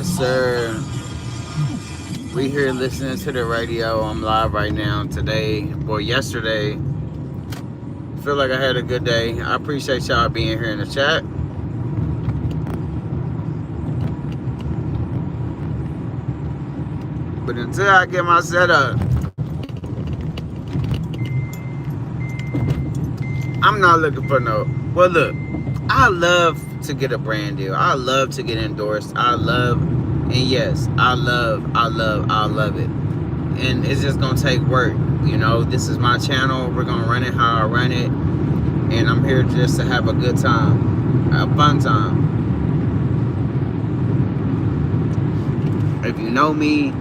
Yes, sir. We here listening to the radio. I'm live right now. Today, well, yesterday. Feel like I had a good day. I appreciate y'all being here in the chat. But until I get my setup, I'm not looking for no. Well, look, I love to get a brand deal. I love to get endorsed. I love, and yes, I love it. And it's just gonna take work. You know, this is my channel. We're gonna run it how I run it, and I'm here just to have a good time, a fun time. If you know me,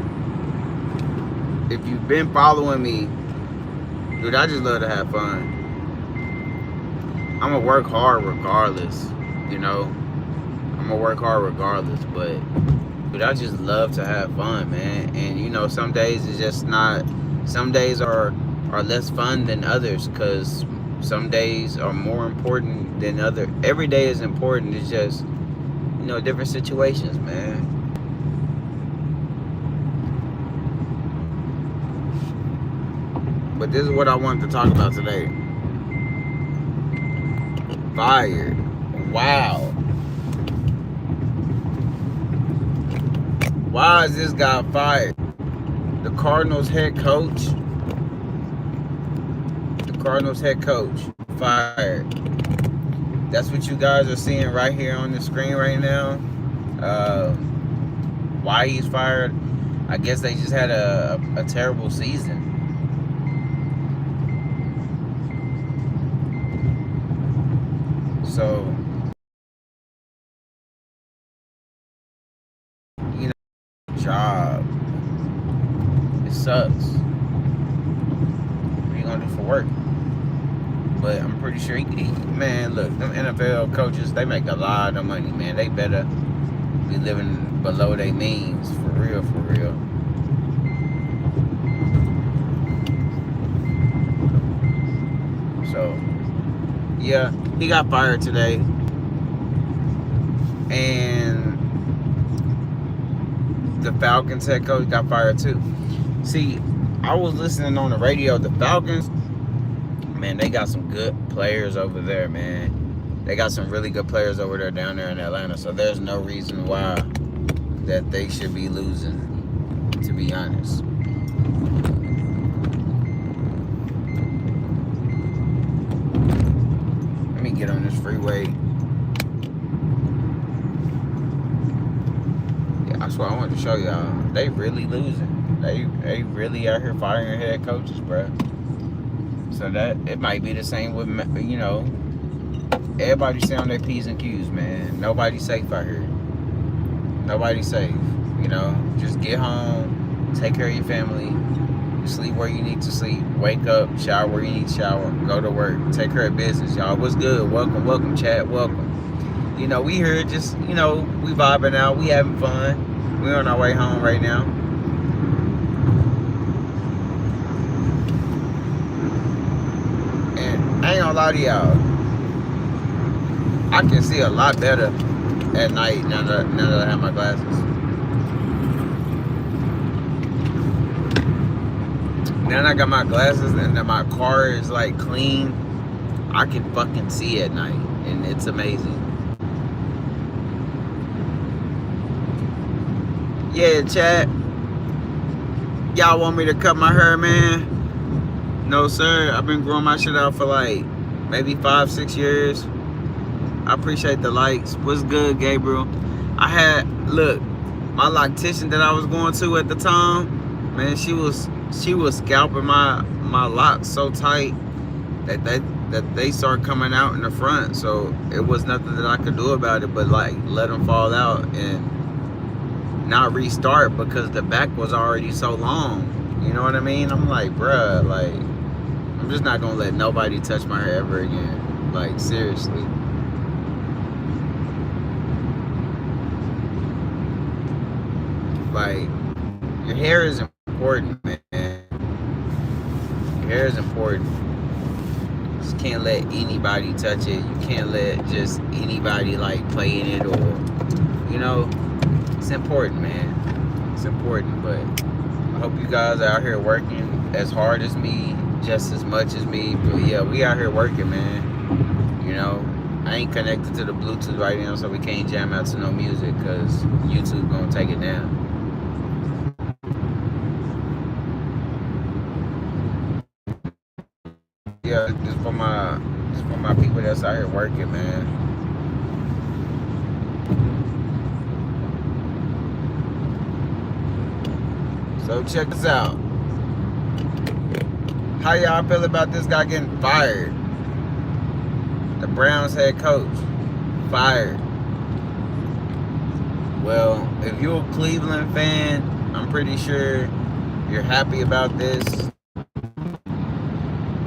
if you've been following me, dude, I just love to have fun. I'm gonna work hard regardless, you know. I'm gonna work hard regardless, but I just love to have fun, man. And you know, some days it's just not. Some days are less fun than others, because some days are more important than other. Every day is important. It's just, you know, different situations, man. But this is what I wanted to talk about today. Fired. Wow. Why is this guy fired? The Cardinals head coach. Fired. That's what you guys are seeing right here on the screen right now. Why he's fired? I guess they just had a terrible season. So, you know, job. It sucks. What are you gonna do for work? But I'm pretty sure man, look, them NFL coaches, they make a lot of money, man. They better be living below their means, for real, for real. So, yeah, he got fired today. And the Falcons head coach got fired too. See, I was listening on the radio. The Falcons, man, they got some good players over there, man. They got some really good players over there down there in Atlanta. So there's no reason why that they should be losing, to be honest. Let me get on this freeway. Yeah, that's what I wanted to show y'all. They really losing. They really out here firing head coaches, bro. So that it might be the same with, you know, everybody stay on their P's and Q's, man. Nobody's safe out here. Nobody's safe. You know, just get home, take care of your family, sleep where you need to sleep, wake up, shower where you need to shower, go to work, take care of business, y'all. What's good? Welcome, chat, welcome. You know, we here just, you know, we vibing out, we having fun. We're on our way home right now. And I ain't gonna lie to y'all, I can see a lot better at night now that I have my glasses. Now that I got my glasses and that my car is like clean, I can fucking see at night, and it's amazing. Yeah, chat. Y'all want me to cut my hair, man? No, sir. I've been growing my shit out for like maybe 5-6 years. I appreciate the likes. What's good, Gabriel? Look, my loctician that I was going to at the time, man, she was scalping my locks so tight that they start coming out in the front. So it was nothing that I could do about it but like let them fall out and not restart, because the back was already so long. You know what I mean? I'm like, bruh, like, I'm just not gonna let nobody touch my hair ever again. Like, seriously. Like, your hair is important, man. Your hair is important. You just can't let anybody touch it. You can't let just anybody like play in it, or, you know. it's important, man. It's important, but I hope you guys are out here working as hard as me, just as much as me. But yeah, we out here working, man. You know, I ain't connected to the Bluetooth right now, so we can't jam out to no music because YouTube gonna take it down. Yeah, just for my people that's out here working, man. So check this out. How y'all feel about this guy getting fired? The Browns head coach fired. Well, if you're a Cleveland fan, I'm pretty sure you're happy about this.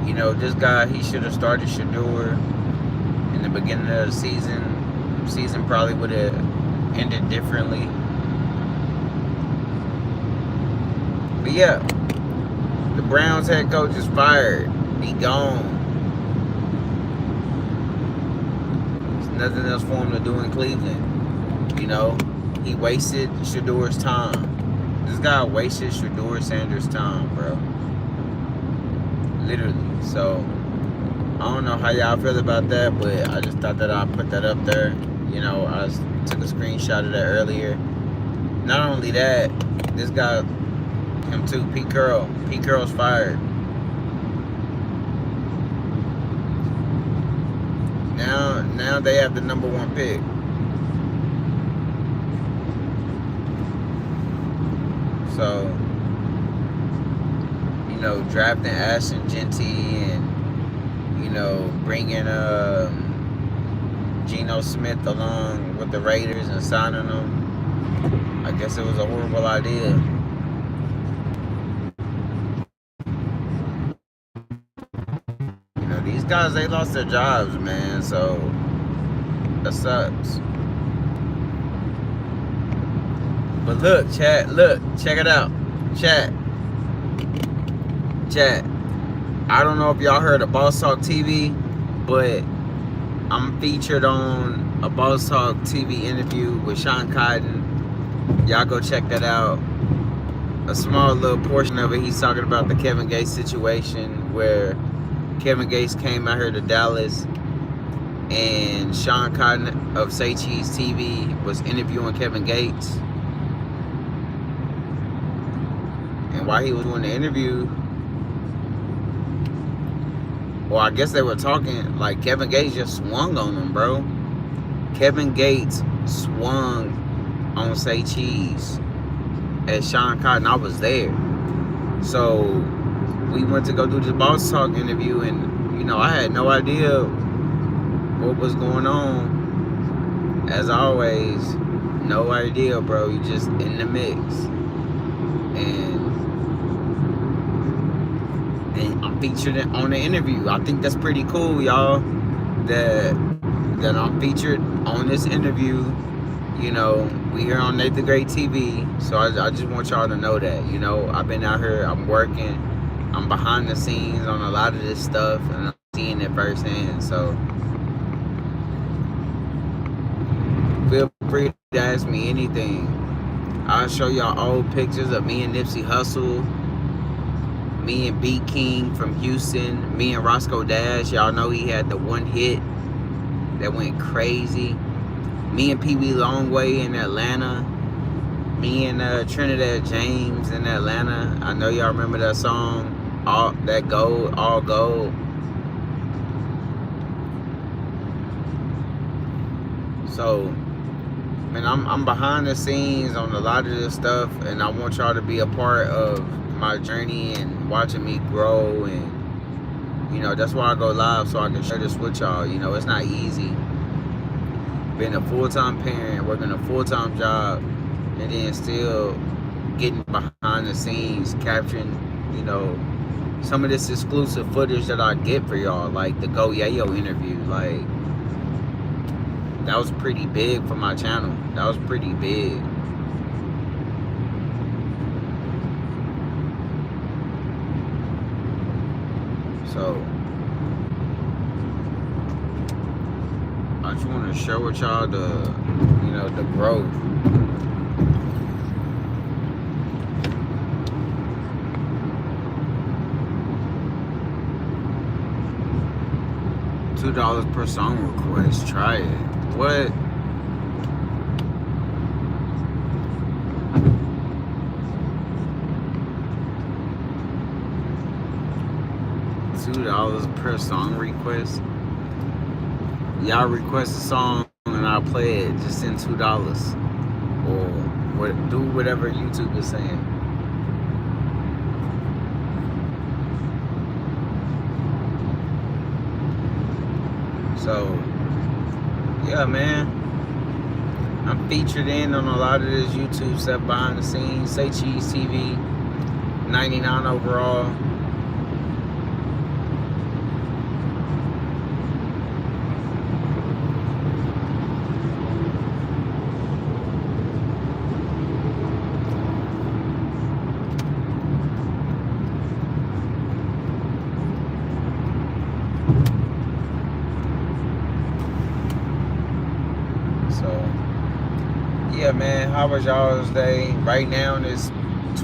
You know, this guy, he should have started Shador in the beginning of the season. Season probably would have ended differently. But yeah, the Browns head coach is fired. He gone. There's nothing else for him to do in Cleveland. You know, he wasted Shador's time. This guy wasted Shador Sanders' time, bro. Literally. So, I don't know how y'all feel about that, but I just thought that I'd put that up there. You know, I took a screenshot of that earlier. Not only that, this guy, him too, Pete Carroll. Pete Carroll's fired. Now they have the number 1 pick. So, you know, drafting Ashton Genty and, you know, bringing Geno Smith along with the Raiders and signing them, I guess it was a horrible idea. You know, these guys, they lost their jobs, man, so that sucks. But look, chat, look, check it out. Chat. I don't know if y'all heard of Boss Talk TV, but I'm featured on a Boss Talk TV interview with Sean Cotton. Y'all go check that out. A small little portion of it, he's talking about the Kevin Gates situation where Kevin Gates came out here to Dallas and Sean Cotton of Say Cheese TV was interviewing Kevin Gates. And while he was doing the interview, well, I guess they were talking, like, Kevin Gates just swung on him, bro. Kevin Gates swung on Say Cheese at Sean Cotton. I was there. So we went to go do the Boss Talk interview, and, you know, I had no idea what was going on. As always, no idea, bro. You just in the mix. And I'm featured on the interview. I think that's pretty cool, y'all, that I'm featured on this interview. You know, we here on Nate the Great TV, so I just want y'all to know that, you know, I've been out here, I'm working, I'm behind the scenes on a lot of this stuff, and I'm seeing it firsthand. So feel free to ask me anything. I'll show y'all old pictures of me and Nipsey Hussle, me and B King from Houston, me and Roscoe Dash. Y'all know he had the one hit that went crazy. Me and Pee Wee Longway in Atlanta. Me and Trinidad James in Atlanta. I know y'all remember that song, All Gold. So, man, I'm behind the scenes on a lot of this stuff, and I want y'all to be a part of my journey and watching me grow. And, you know, that's why I go live, so I can share this with y'all. You know, it's not easy being a full-time parent, working a full-time job, and then still getting behind the scenes, capturing, you know, some of this exclusive footage that I get for y'all, like the Go Yayo interview. Like, that was pretty big for my channel. That was pretty big. So I just want to share with y'all the, you know, the growth. $2 per song request. Try it. What? $2 per song request. Y'all request a song and I'll play it. Just send $2 or what? Do whatever YouTube is saying. So yeah, man, I'm featured in on a lot of this YouTube stuff behind the scenes. Say Cheese TV, 99 overall. Yeah, man, how was y'all's day? Right now it's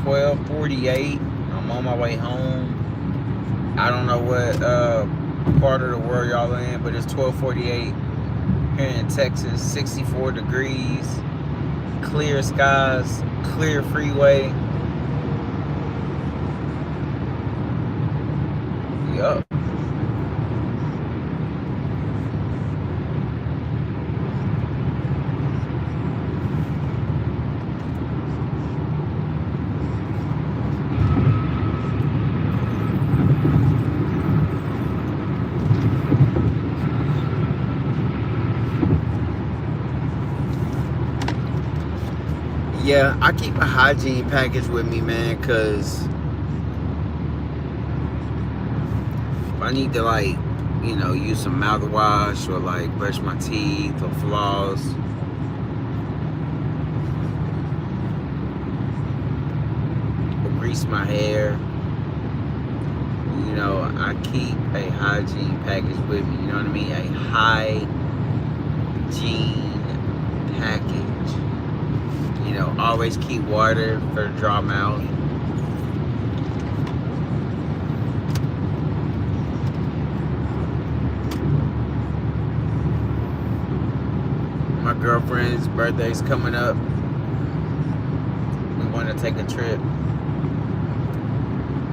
12:48. I'm on my way home. I don't know what part of the world y'all in, but it's 12:48 here in Texas. 64 degrees, clear skies, clear freeway. Yup. Yeah, I keep a hygiene package with me, man, because if I need to, like, you know, use some mouthwash or, like, brush my teeth or floss, or grease my hair, you know, I keep a hygiene package with me, you know what I mean? A hygiene package. You know, always keep water for dry mouth. My girlfriend's birthday's coming up. We want to take a trip.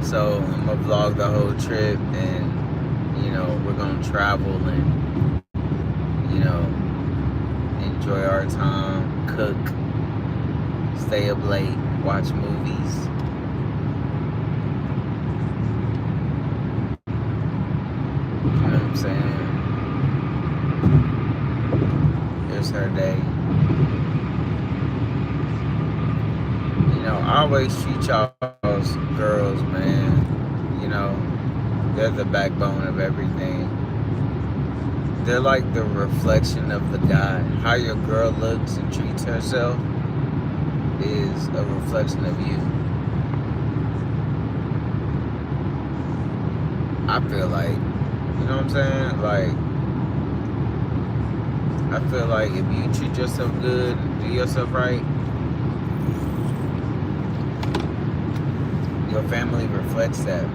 So I'm gonna vlog the whole trip, and you know, we're gonna travel and, you know, enjoy our time, cook, stay up late, watch movies. You know what I'm saying? Here's her day. You know, I always treat y'all's girls, man. You know, they're the backbone of everything. They're like the reflection of the guy. How your girl looks and treats herself is a reflection of you. I feel like, you know what I'm saying? Like, I feel like if you treat yourself good and do yourself right, your family reflects that.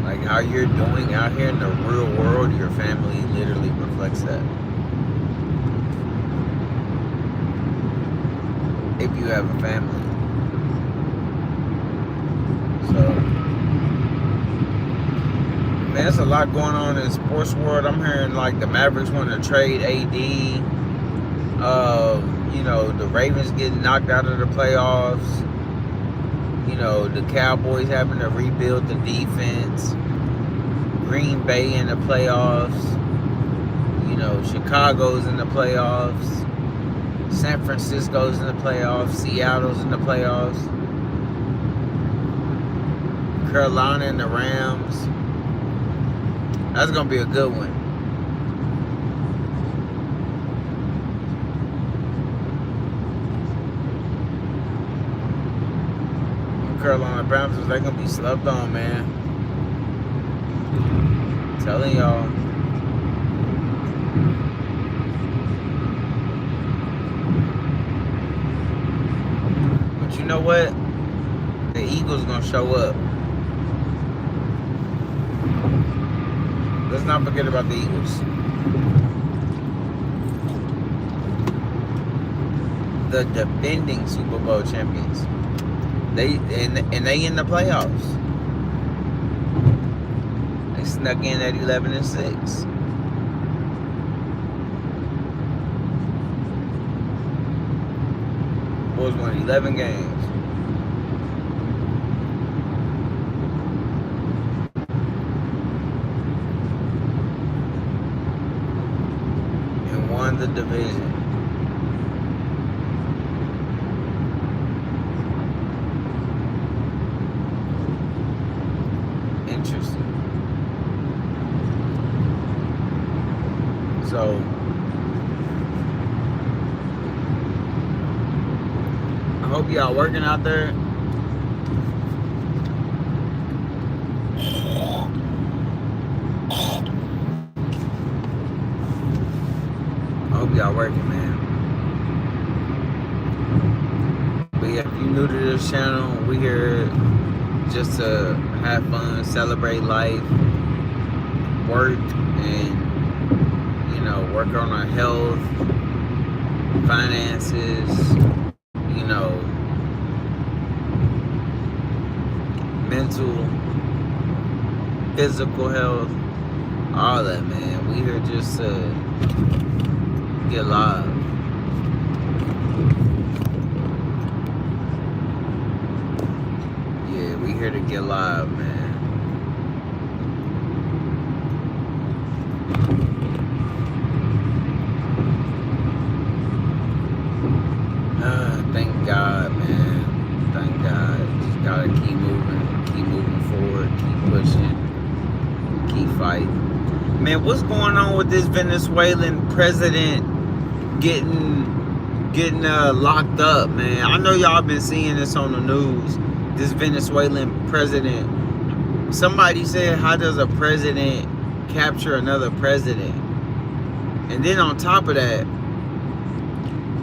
Like how you're doing out here in the real world, your family literally reflects that. If you have a family. So, man, there's a lot going on in the sports world. I'm hearing like the Mavericks want to trade AD. You know, the Ravens getting knocked out of the playoffs. You know, the Cowboys having to rebuild the defense. Green Bay in the playoffs. You know, Chicago's in the playoffs. San Francisco's in the playoffs. Seattle's in the playoffs. Carolina and the Rams. That's going to be a good one. Carolina Panthers, they're going to be slept on, man. I'm telling y'all. But you know what? The Eagles going to show up. Let's not forget about the Eagles. The defending Super Bowl champions. They in the playoffs. They snuck in at 11-6. Bulls won 11 games. And won the division. Interesting. So I hope y'all working out there. I hope y'all working, man. But yeah, if you're new to this channel, we here just to have fun, celebrate life, work, and work on our health, finances, mental, physical health, all that, man. We here just to get live. Yeah, we here to get live, man. Thank God, man. Thank God. Just gotta keep moving forward, keep pushing, keep fighting. Man, what's going on with this Venezuelan president getting locked up, man? I know y'all been seeing this on the news. This Venezuelan president. Somebody said, how does a president capture another president? And then on top of that,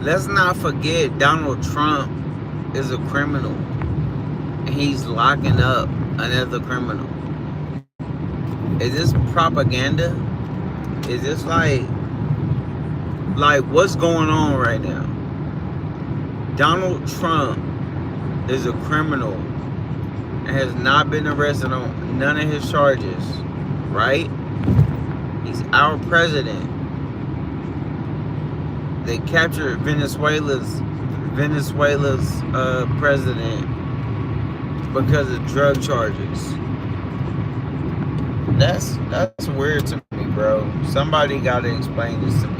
let's not forget Donald Trump is a criminal. And he's locking up another criminal. Is this propaganda? Is this like what's going on right now? Donald Trump is a criminal and has not been arrested on none of his charges, right? He's our president. They captured Venezuela's president because of drug charges. That's weird to me, bro. Somebody gotta explain this to me.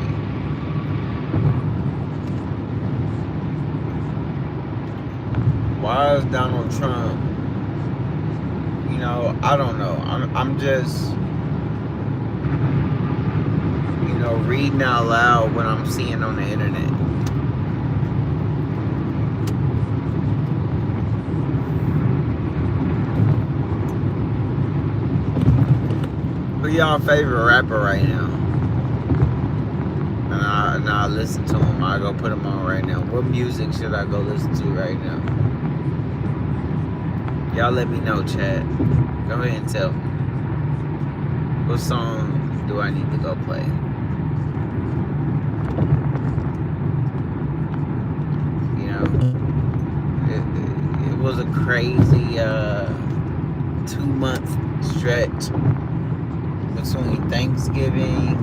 Why is Donald Trump? I don't know. I'm just reading out loud what I'm seeing on the internet. Who y'all favorite rapper right now? And I listen to him. I go put him on right now. What music should I go listen to right now? Y'all let me know, chat. Go ahead and tell me. What song do I need to go play? It was a crazy 2-month stretch between Thanksgiving,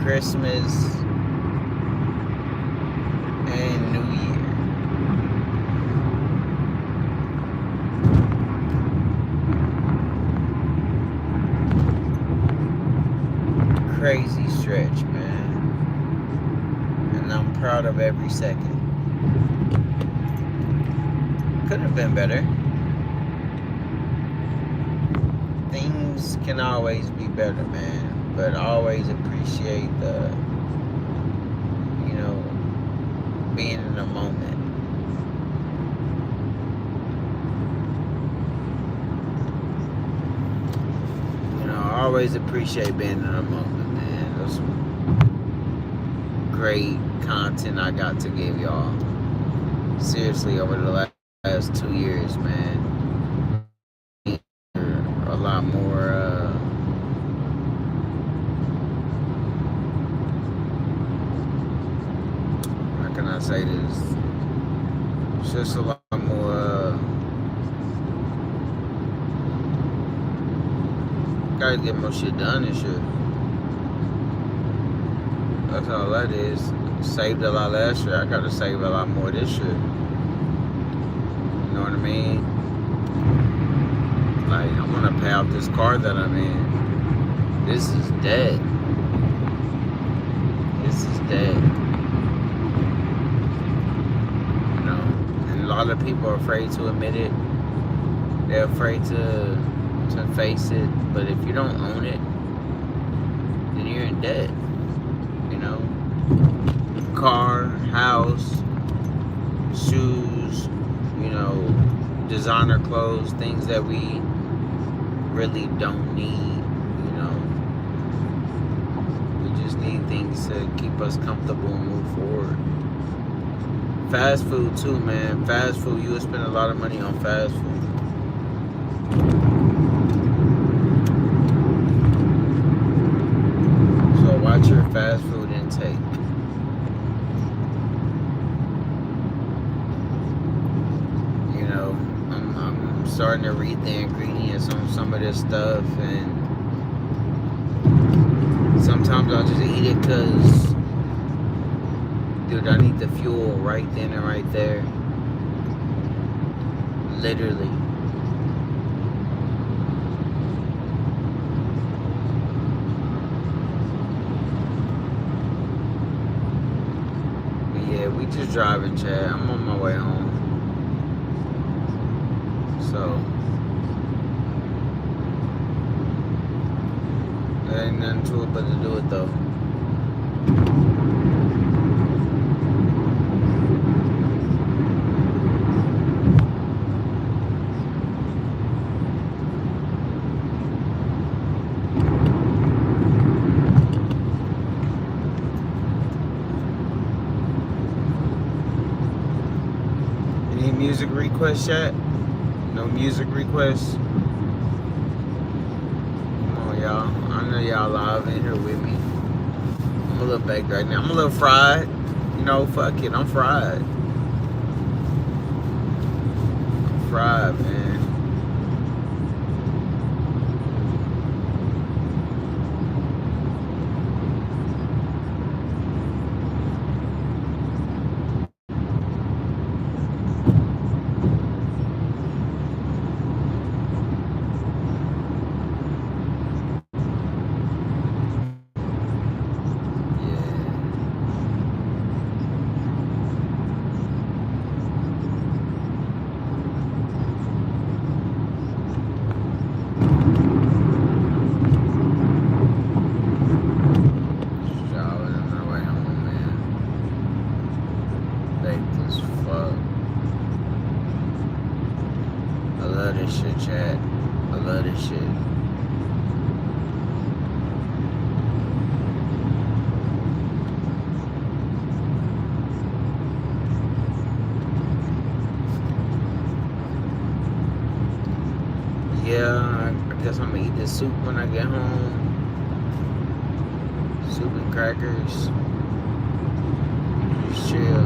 Christmas, and New Year. Crazy stretch, man. And I'm proud of every second. Could have been better. Things can always be better, man. But always appreciate the, being in the moment. I always appreciate being in the moment, man. There's some great content I got to give y'all. Seriously, over the last 2 years, man. lot more how can I say this? It's just a lot more gotta get more shit done and shit. That's all that is. Saved a lot last year. I gotta save a lot more this year. You know what I mean? Like, I wanna pay off this car that I'm in. This is dead. This is dead. You know? And a lot of people are afraid to admit it. They're afraid to face it. But if you don't own it, then you're in debt. You know? Car, house, shoes, you know, designer clothes, things that we really don't need, you know. We just need things to keep us comfortable and move forward. Fast food too, man. Fast food, you would spend a lot of money on fast food. So watch your fast food intake. Starting to read the ingredients on some of this stuff, and sometimes I'll just eat it because, dude, I need the fuel right then and right there. Literally. But yeah, we just driving, Chad. I'm on my way home. So, there ain't nothing to it but to do it though. Any music requests yet? No music requests? Come on, y'all. I know y'all live in here with me. I'm a little baked right now. I'm a little fried. You know, fuck it. I'm fried. I'm fried, man. Shit, Chad. I love this shit. Yeah, I guess I'm gonna eat this soup when I get home. Soup and crackers. Just chill.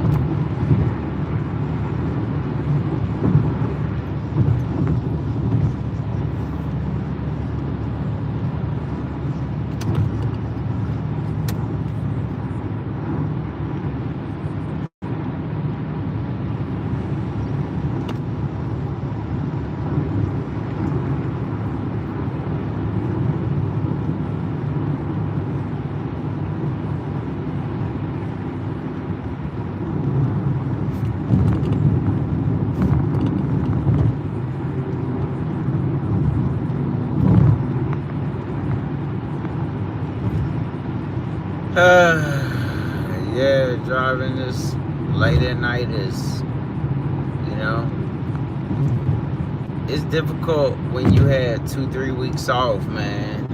Yeah, driving this late at night is, you know, it's difficult when you had 2-3 weeks off, man.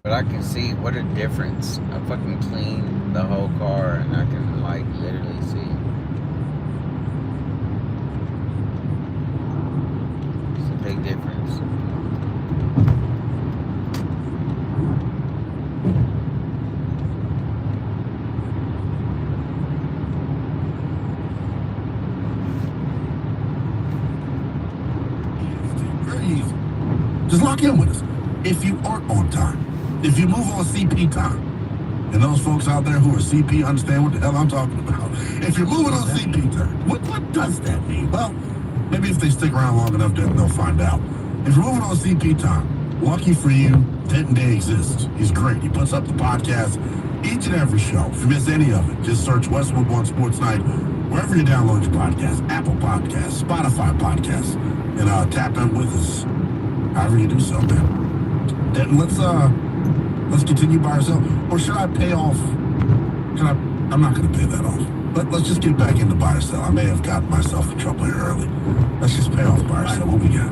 But I can see what a difference. I fucking clean the whole car and I can like literally see. It's a big difference. Just lock in with us. If you aren't on time, if you move on CP time, and those folks out there who are CP understand what the hell I'm talking about. If you're moving on CP time, what does that mean? Well, maybe if they stick around long enough, then they'll find out. If you're moving on CP time, lucky for you, Denton Day exists. He's great. He puts up the podcast each and every show. If you miss any of it, just search Westwood One Sports Night wherever you download your podcast, Apple Podcasts, Spotify Podcasts, and tap in with us. However you do so, man. Then let's continue by ourselves. Or should I pay off? I'm not going to pay that off. But let's just get back into buy or sell. I may have gotten myself in trouble here early. Let's just pay off buy or sell. What we got?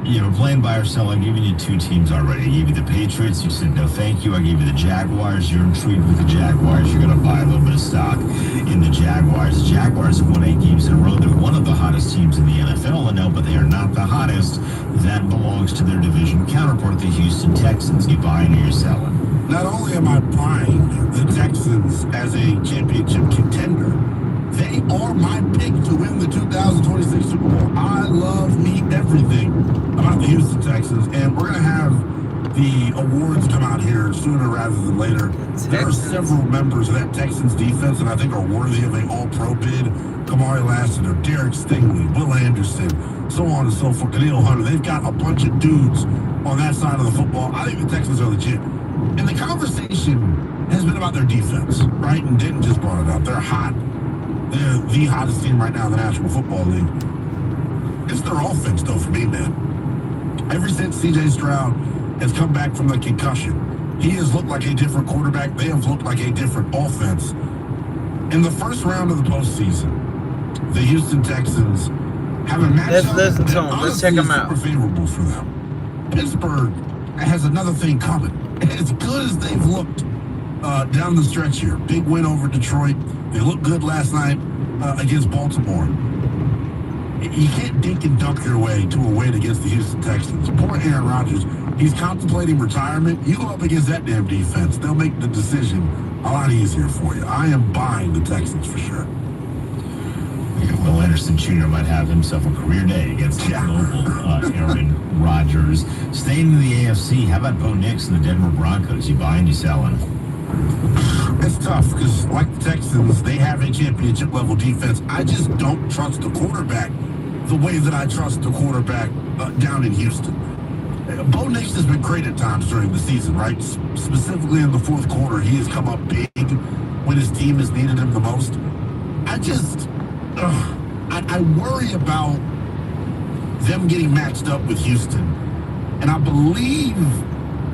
Yeah, we're playing buy or sell. I've given you two teams already. I gave you the Patriots. You said no thank you. I gave you the Jaguars. You're intrigued with the Jaguars. You're going to buy a little bit of stock in the Jaguars. The Jaguars have won 8 games in a row. They're one of the hottest teams in the NFL, I know, but they are not the hottest. That belongs to their division counterpart, the Houston Texans. You buying or you're selling? Not only am I buying the Texans as a championship contender, they are my pick to win the 2026 Super Bowl. I love everything about the Houston Texans, and we're going to have the awards come out here sooner rather than later. There are several members of that Texans defense that I think are worthy of an all-pro bid. Kamari Lassiter, Derek Stingley, Will Anderson, so on and so forth, Daniel Hunter. They've got a bunch of dudes on that side of the football. I think the Texans are legit. And the conversation has been about their defense, right? And Denton just brought it up. They're hot. They're the hottest team right now in the National Football League. It's their offense, though, for me, man. Ever since C.J. Stroud has come back from the concussion, he has looked like a different quarterback. They have looked like a different offense. In the first round of the postseason, the Houston Texans have a matchup listen to them. Let's check them out. Super favorable for them. Pittsburgh has another thing coming. As good as they've looked down the stretch here, big win over Detroit. They looked good last night against Baltimore. You can't dink and dunk your way to a win against the Houston Texans. Poor Aaron Rodgers. He's contemplating retirement. You go up against that damn defense, they'll make the decision a lot easier for you. I am buying the Texans for sure. Will Anderson Jr. might have himself a career day against the global Aaron Rodgers. Staying in the AFC, how about Bo Nix and the Denver Broncos? You buying, you selling? It's tough because, like the Texans, they have a championship-level defense. I just don't trust the quarterback the way that I trust the quarterback down in Houston. Bo Nix has been great at times during the season, right? Specifically in the fourth quarter, he has come up big when his team has needed him the most. I worry about them getting matched up with Houston. And I believe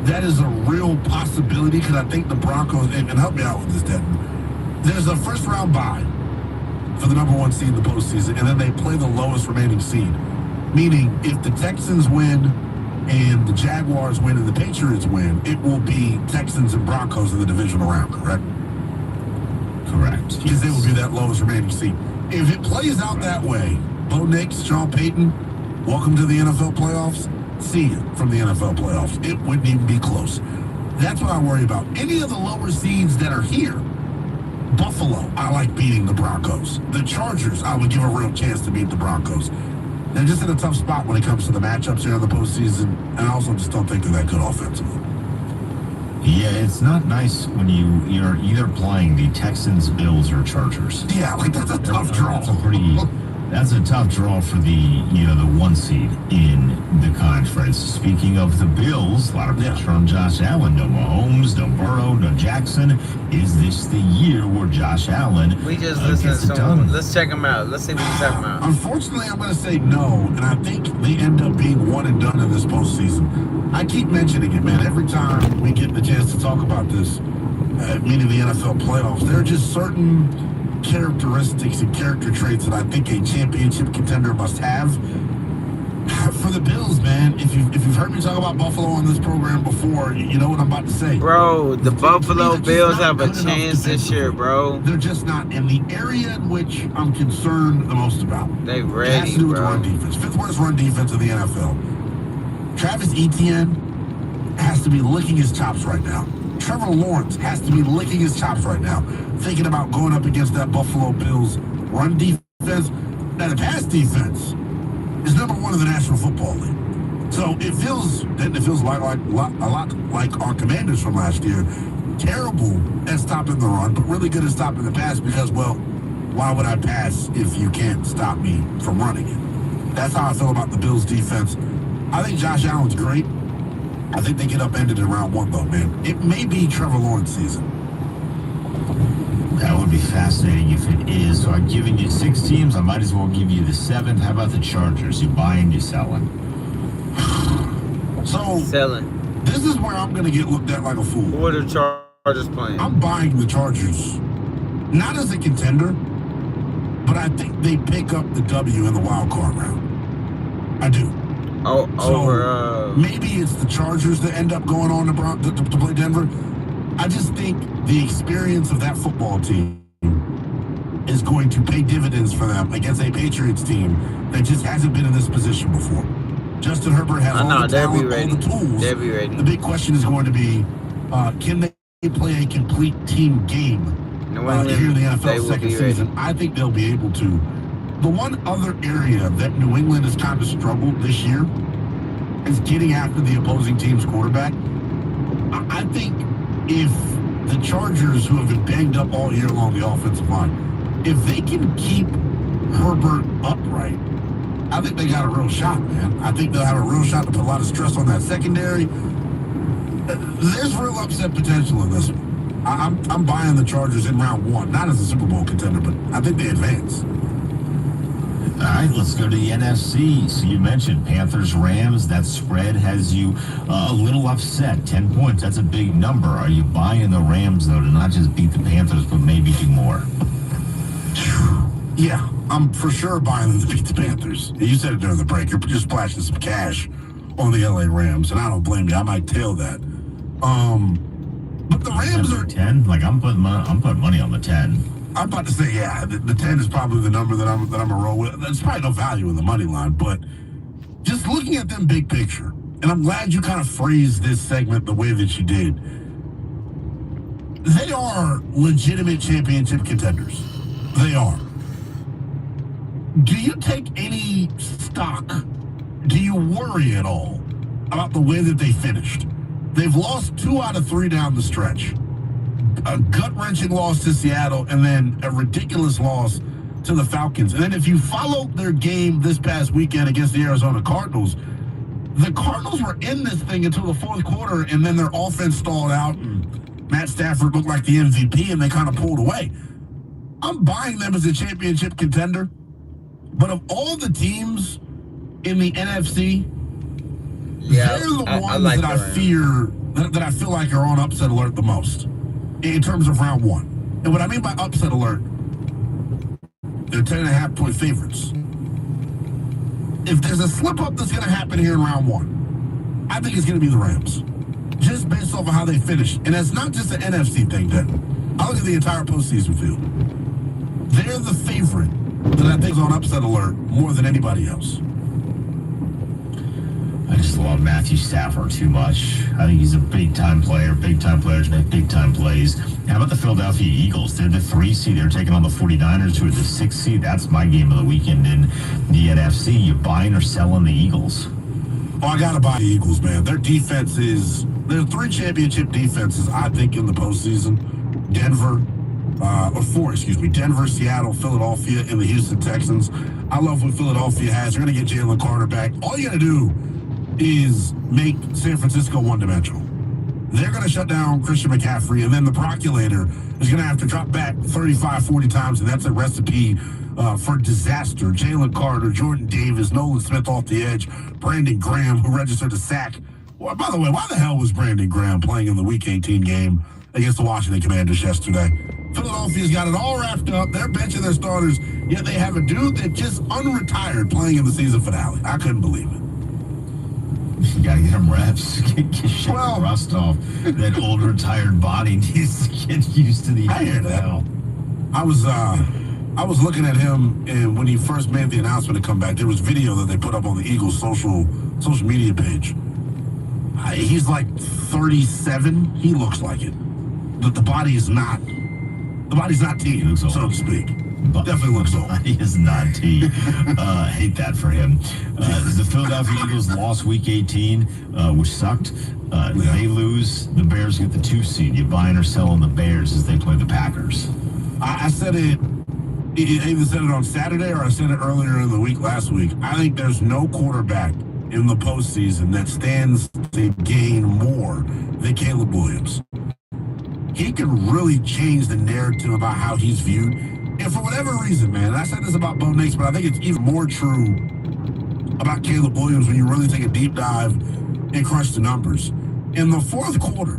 that is a real possibility because I think the Broncos, and help me out with this, Denton, there's a first-round bye for the number 1 seed in the postseason, and then they play the lowest remaining seed. Meaning, if the Texans win and the Jaguars win and the Patriots win, it will be Texans and Broncos in the divisional round, correct? Correct. Because they will be that lowest remaining seed. If it plays out that way, Bo Nix, Sean Payton, welcome to the NFL playoffs. See you from the NFL playoffs. It wouldn't even be close. That's what I worry about. Any of the lower seeds that are here, Buffalo, I like beating the Broncos. The Chargers, I would give a real chance to beat the Broncos. They're just in a tough spot when it comes to the matchups here in the postseason, and I also just don't think they're that good offensively. Yeah, it's not nice when you're either playing the Texans, Bills, or Chargers. Yeah, like that's a tough draw. That's a tough draw for the 1 seed in the conference. Speaking of the Bills, a lot of pressure on Josh Allen. No Mahomes, no Burrow, no Jackson. Is this the year where Josh Allen We just listened to someone. Let's check him out. Let's see what he's talking about. Unfortunately, I'm going to say no, and I think they end up being one and done in this postseason. I keep mentioning it, man. Every time we get the chance to talk about this, meaning the NFL playoffs, there are just certain characteristics and character traits that I think a championship contender must have. For the Bills, man, if you've heard me talk about Buffalo on this program before, you know what I'm about to say. Bro, the Buffalo They're just Bills not have a good enough chance this year, bro. They're just not in the area in which I'm concerned the most about. They It has ready, to do with the bro. run defense. Fifth worst run defense in the NFL. Travis Etienne has to be licking his chops right now. Trevor Lawrence has to be licking his chops right now, thinking about going up against that Buffalo Bills run defense. Now, the pass defense is number one in the National Football League. So it feels a lot like our Commanders from last year. Terrible at stopping the run, but really good at stopping the pass because, well, why would I pass if you can't stop me from running it? That's how I feel about the Bills defense. I think Josh Allen's great. I think they get upended in round one, though, man. It may be Trevor Lawrence season. That would be fascinating if it is. So I've given you 6 teams. I might as well give you the 7th. How about the Chargers? You buying, you selling? So Selling. this is where I'm going to get looked at like a fool. Who are the Chargers playing? I'm buying the Chargers, not as a contender, but I think they pick up the W in the wild card round. I do. Oh, So over. maybe it's the Chargers that end up going on to play Denver. I just think the experience of that football team is going to pay dividends for them against a Patriots team that just hasn't been in this position before. Justin Herbert has all the talent, all the tools. They'll be ready. The big question is going to be, can they play a complete team game here in the NFL second season? I think they'll be able to. The one other area that New England has kind of struggled this year is getting after the opposing team's quarterback. I think if the Chargers, who have been banged up all year long, the offensive line, if they can keep Herbert upright, I think they got a real shot, man. I think they'll have a real shot to put a lot of stress on that secondary. There's real upset potential in this one. I'm buying the Chargers in round one, not as a Super Bowl contender, but I think they advance. All right, let's go to the NFC. So you mentioned Panthers-Rams. That spread has you a little upset. 10 points, that's a big number. Are you buying the Rams, though, to not just beat the Panthers, but maybe do more? Yeah, I'm for sure buying them to beat the Panthers. You said it during the break. You're just splashing some cash on the LA Rams, and I don't blame you. I might tail that. But the Rams are 10. Like I'm putting money on the 10. I'm about to say, yeah, the 10 is probably the number that I'm gonna roll with. There's probably no value in the money line, but just looking at them big picture, and I'm glad you kind of phrased this segment the way that you did. They are legitimate championship contenders. They are. Do you take any stock? Do you worry at all about the way that they finished? They've lost 2 out of 3 down the stretch. A gut-wrenching loss to Seattle, and then a ridiculous loss to the Falcons. And then if you followed their game this past weekend against the Arizona Cardinals, the Cardinals were in this thing until the fourth quarter, and then their offense stalled out, and Matt Stafford looked like the MVP, and they kind of pulled away. I'm buying them as a championship contender, but of all the teams in the NFC, they're the ones that I feel like are on upset alert the most in terms of round one. And what I mean by upset alert, they're 10.5-point favorites. If there's a slip-up that's going to happen here in round one, I think it's going to be the Rams, just based off of how they finished. And it's not just an NFC thing, Dan. I look at the entire postseason field. They're the favorite that I think is on upset alert more than anybody else. I just love Matthew Stafford too much. I think he's a big-time player. Big-time players make big-time plays. How about the Philadelphia Eagles? They're the 3 seed. They're taking on the 49ers, who are the 6 seed. That's my game of the weekend in the NFC. You buying or selling the Eagles? Oh, I got to buy the Eagles, man. Their defense is... There are 3 championship defenses, I think, in the postseason. Denver, Denver, Seattle, Philadelphia, and the Houston Texans. I love what Philadelphia has. They're going to get Jalen Carter back. All you got to do is make San Francisco one-dimensional. They're going to shut down Christian McCaffrey, and then the Proculator is going to have to drop back 35, 40 times, and that's a recipe for disaster. Jalen Carter, Jordan Davis, Nolan Smith off the edge, Brandon Graham, who registered a sack. Well, by the way, why the hell was Brandon Graham playing in the Week 18 game against the Washington Commanders yesterday. Philadelphia's got it all wrapped up. They're benching their starters, yet they have a dude that just unretired playing in the season finale. I couldn't believe it. You gotta get him reps. Get shake the rust off. That old retired body needs to get used to the NFL. I was looking at him, and when he first made the announcement to come back, there was video that they put up on the Eagles' social media page. He's like 37. He looks like it. The body is not. The body's not T, so to speak. Definitely looks old. He is not T. Hate that for him. The Philadelphia Eagles lost Week 18, which sucked. They lose. The Bears get the 2 seed. You buying or selling the Bears as they play the Packers? I said it. I either said it on Saturday or I said it earlier in the week last week. I think there's no quarterback in the postseason that stands to gain more than Caleb Williams. He can really change the narrative about how he's viewed. And for whatever reason, man, and I said this about Bo Nix, but I think it's even more true about Caleb Williams when you really take a deep dive and crunch the numbers. In the fourth quarter,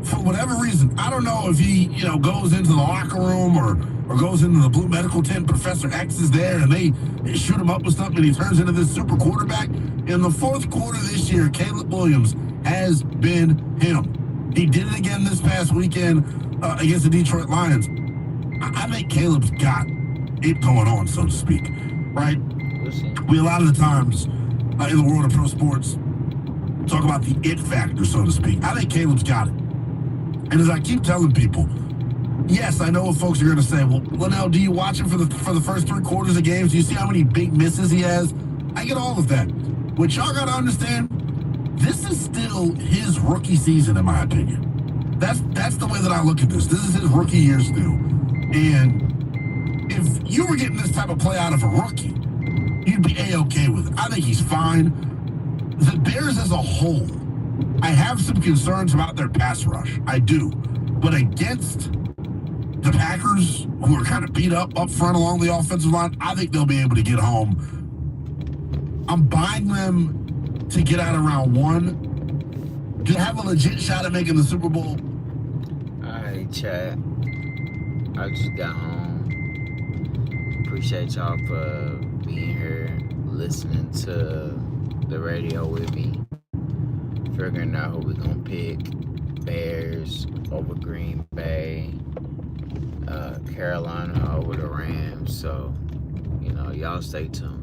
for whatever reason, I don't know if he, goes into the locker room or goes into the blue medical tent, Professor X is there, and they shoot him up with something, and he turns into this super quarterback. In the fourth quarter this year, Caleb Williams has been him. He did it again this past weekend against the Detroit Lions. I think Caleb's got it going on, so to speak, right? We, a lot of the times in the world of pro sports, talk about the it factor, so to speak. I think Caleb's got it. And as I keep telling people, yes, I know what folks are going to say. Well, Linnell, do you watch him for the first 3 quarters of games? Do you see how many big misses he has? I get all of that. What y'all got to understand, this is still his rookie season, in my opinion. That's the way that I look at this. This is his rookie year still. And if you were getting this type of play out of a rookie, you'd be A-okay with it. I think he's fine. The Bears as a whole, I have some concerns about their pass rush. I do. But against the Packers, who are kind of beat up front along the offensive line, I think they'll be able to get home. I'm buying them to get out of round 1 to have a legit shot at making the Super Bowl. All right, chat. I just got home. Appreciate y'all for being here, listening to the radio with me, figuring out who we gonna pick. Bears over Green Bay, Carolina over the Rams. So, y'all stay tuned.